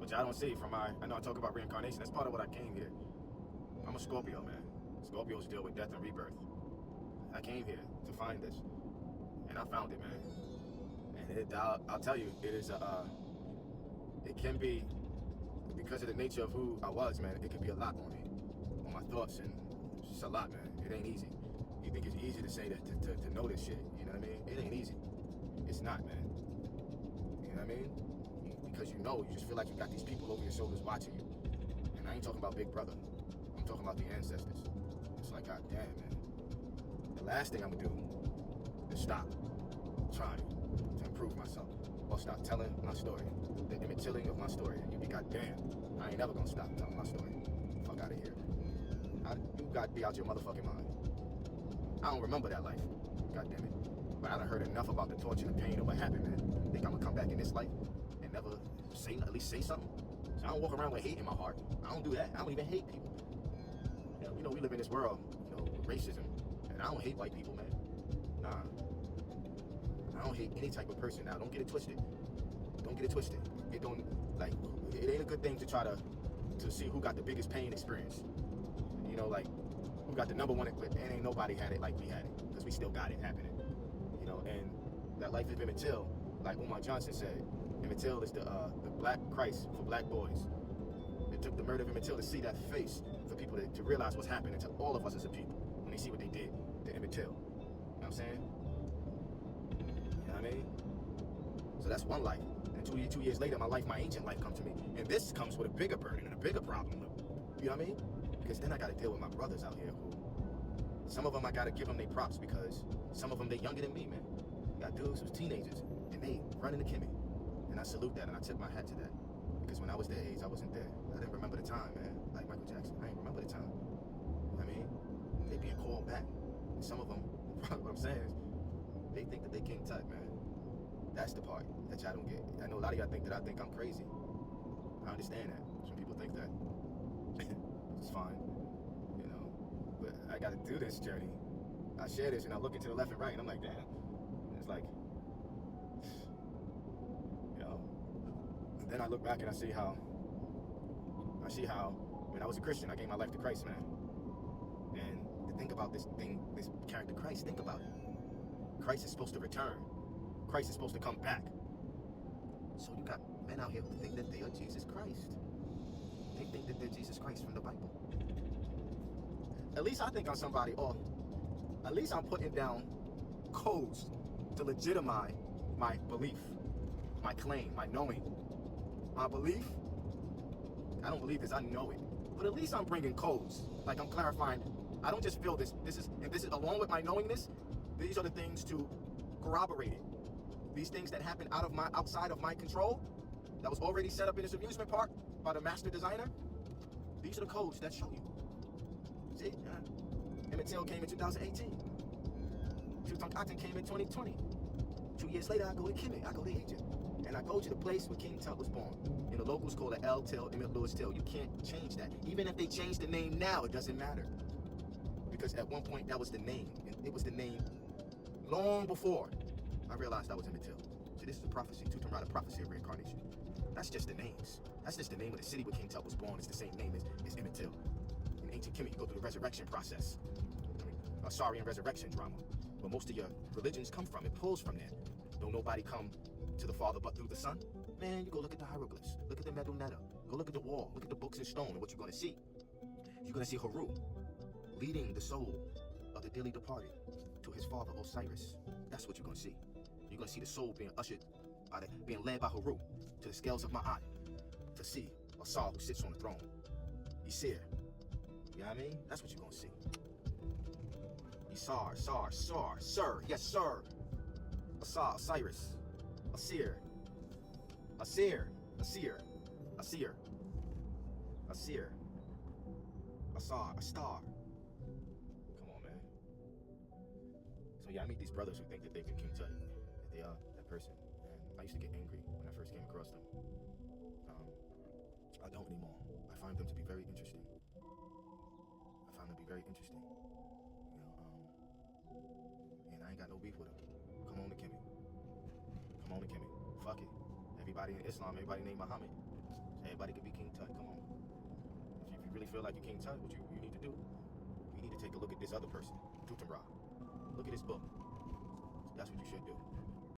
which I don't see from my, I know I talk about reincarnation, that's part of what I came here. I'm a Scorpio, man. Scorpios deal with death and rebirth. I came here to find this, and I found it, man. And I'll tell you, it is it can be, because of the nature of who I was, man, it can be a lot on me, on my thoughts, and it's just a lot, man. It ain't easy. You think it's easy to say that, to know this shit, you know what I mean? It ain't easy. It's not, man. You know what I mean? Because you know, you just feel like you got these people over your shoulders watching you. And I ain't talking about Big Brother. I'm talking about the ancestors. It's like, God damn, man. The last thing I'm gonna do is stop trying to improve myself, or stop telling my story, the Emmett Tilling of my story. You be goddamn, I ain't never gonna stop telling my story. Fuck out of here. You gotta be out your motherfucking mind. I don't remember that life. God damn it. But I done heard enough about the torture and the pain of what happened, man. Think I'm gonna come back in this life and never say, at least say something? So I don't walk around with hate in my heart. I don't do that. I don't even hate people. You know, we live in this world, you know, with racism. And I don't hate white people, man. Nah. I don't hate any type of person now. Don't get it twisted. Don't get it twisted. It don't, like, it ain't a good thing to try to see who got the biggest pain experience. You know, like, who got the number one, but ain't nobody had it like we had it. Because we still got it happening. You know, and that life of Emmett Till, like Umar Johnson said, Emmett Till is the black Christ for black boys. It took the murder of Emmett Till to see that face for people to realize what's happening to all of us as a people when they see what they did to Emmett Till. You know what I'm saying? You know what I mean? So that's one life. And 2 years later, my ancient life comes to me. And this comes with a bigger burden and a bigger problem. You know what I mean? Because then I got to deal with my brothers out here who, some of them I got to give them their props because some of them, they younger than me, man. You got dudes who's teenagers and they running the Kimmy. And I salute that and I tip my hat to that. Because when I was their age, I wasn't there. I didn't remember the time, man. Like Michael Jackson, I didn't remember the time. You know what I mean? They being called back. And some of them, what I'm saying is, they think that they King Tut, man. That's the part that y'all don't get. I know a lot of y'all think that I think I'm crazy. I understand that. Some people think that. It's fine, you know. But I got to do this journey. I share this and I look into the left and right and I'm like, damn. And it's like, you know. And then I look back and I see how when I was a Christian, I gave my life to Christ, man. And to think about this thing, this character Christ, think about it. Christ is supposed to return. Christ is supposed to come back. So you got men out here who think that they are Jesus Christ. They think that they're Jesus Christ from the Bible. At least I think I'm somebody, or at least I'm putting down codes to legitimize my belief, my claim, my knowing. My belief, I don't believe this, I know it. But at least I'm bringing codes. Like I'm clarifying, I don't just feel this. This is along with my knowingness, these are the things to corroborate it. These things that happen outside of my control, that was already set up in this amusement park by the master designer. These are the codes that show you. See, Emmett Till came in 2018. Tutankhaten came in 2020. 2 years later, I go to Kemet, I go to Egypt. And I go to the place where King Tut was born. And the locals call it L. Till, Emmett Lewis Till. You can't change that. Even if they change the name now, it doesn't matter. Because at one point, that was the name. And it was the name long before I realized I was Emmett Till. So this is a prophecy, Tutankhaten prophecy of reincarnation. That's just the names. That's just the name of the city where King Tut was born. It's the same name as Emmett Till. In ancient Kemet, you go through the resurrection process. A Saurian resurrection drama. Where most of your religions come from. It pulls from there. Don't nobody come to the Father but through the Son? Man, you go look at the hieroglyphs. Look at the Medu Netta. Go look at the wall. Look at the books in stone. And what you're going to see? You're going to see Haru leading the soul of the dearly departed to his father Osiris. That's what you're going to see. You're going to see the soul being ushered, being led by Haru to the scales of Ma'at to see Asar who sits on the throne. Isir. You know what I mean? That's what you're going to see. Isar, sir. Yes, sir. Asar, Osiris. Asir. Asar. A star. Come on, man. So yeah, I meet these brothers who think that they've been King Tut, that they are that person. And I used to get angry when I first came across them. I don't anymore. I find them to be very interesting. You know, and I ain't got no beef with them. Come on to Kimmy. Fuck it. Everybody in Islam, everybody named Muhammad. everybody can be King Tut. Come on. If you really feel like you're King Tut, what you need to do, you need to take a look at this other person, Tutanra. Look at this book. That's what you should do.